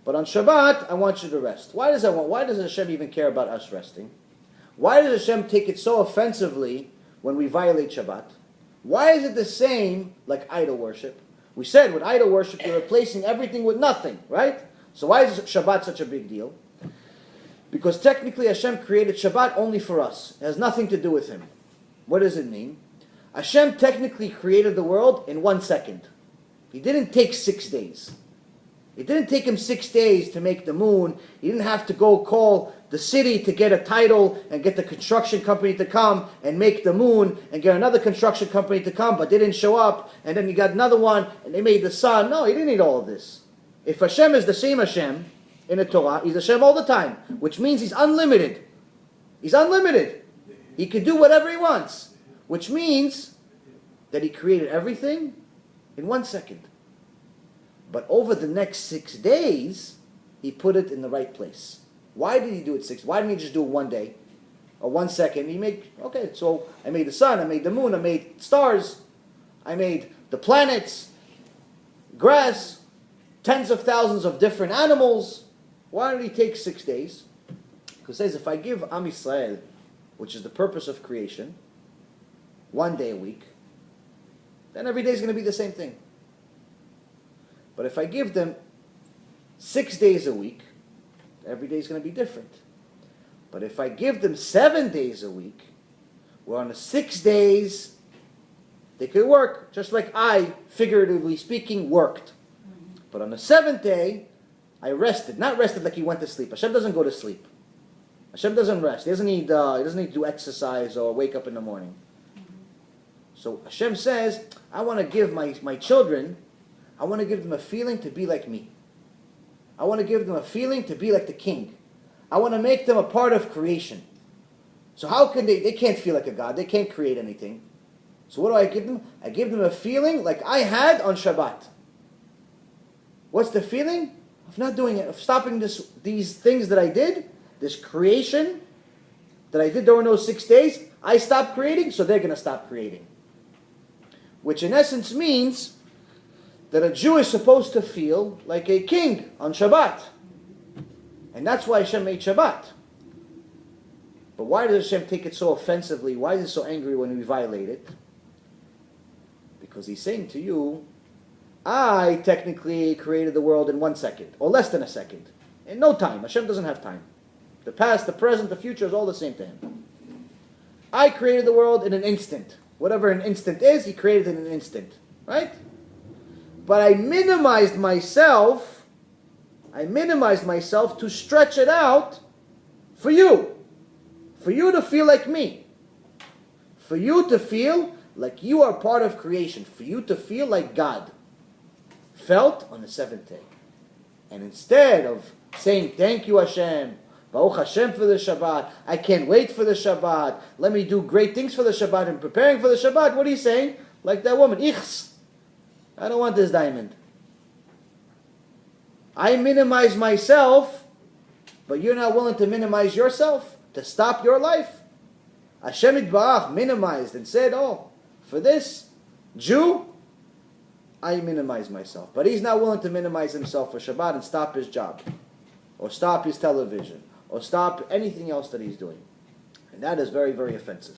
But on Shabbat, I want you to rest. Why does Hashem even care about us resting? Why does Hashem take it so offensively when we violate Shabbat? Why is it the same like idol worship? We said with idol worship, you're replacing everything with nothing, right? So why is Shabbat such a big deal? Because technically Hashem created Shabbat only for us. It has nothing to do with Him. What does it mean? Hashem technically created the world in 1 second. He didn't take 6 days. It didn't take Him 6 days to make the moon. He didn't have to go call the city to get a title and get the construction company to come and make the moon and get another construction company to come, but they didn't show up. And then you got another one and they made the sun. No, He didn't need all of this. If Hashem is the same Hashem in the Torah, He's Hashem all the time, which means He's unlimited. He's unlimited. He can do whatever He wants, which means that He created everything in 1 second. But over the next 6 days, He put it in the right place. Why did He do it 6? Why didn't He just do it 1 day or 1 second? So I made the sun, I made the moon, I made stars, I made the planets, grass, tens of thousands of different animals. Why did He take 6 days? Because it says, if I give Am Yisrael, which is the purpose of creation, 1 day a week, then every day is going to be the same thing. But if I give them 6 days a week, every day is going to be different. But if I give them 7 days a week, well, on the 6 days, they could work, just like I, figuratively speaking, worked. But on the 7th day, I rested. Not rested like He went to sleep. Hashem doesn't go to sleep. Hashem doesn't rest. He doesn't need to do exercise or wake up in the morning. So Hashem says, I want to give my children, I want to give them a feeling to be like me. I want to give them a feeling to be like the king. I want to make them a part of creation. So how can they can't feel like a God. They can't create anything. So what do I give them? I give them a feeling like I had on Shabbat. What's the feeling? Of not doing it, of stopping these things that I did, this creation that I did during those 6 days. I stopped creating, so they're going to stop creating. Which in essence means that a Jew is supposed to feel like a king on Shabbat. And that's why Hashem made Shabbat. But why does Hashem take it so offensively? Why is He so angry when we violate it? Because He's saying to you, I technically created the world in 1 second, or less than a second. In no time. Hashem doesn't have time. The past, the present, the future is all the same to Him. I created the world in an instant. Whatever an instant is, He created it in an instant. Right? But I minimized myself to stretch it out for you. For you to feel like me. For you to feel like you are part of creation. For you to feel like God felt on the 7th day. And instead of saying, thank you Hashem, Baruch Hashem for the Shabbat, I can't wait for the Shabbat, let me do great things for the Shabbat, and preparing for the Shabbat, what are you saying? Like that woman, Ichs, I don't want this diamond. I minimize myself, but you're not willing to minimize yourself, to stop your life. Hashem Yitbarach minimized and said, for this Jew, I minimize myself. But He's not willing to minimize Himself for Shabbat and stop His job, or stop His television, or stop anything else that He's doing. And that is very, very offensive.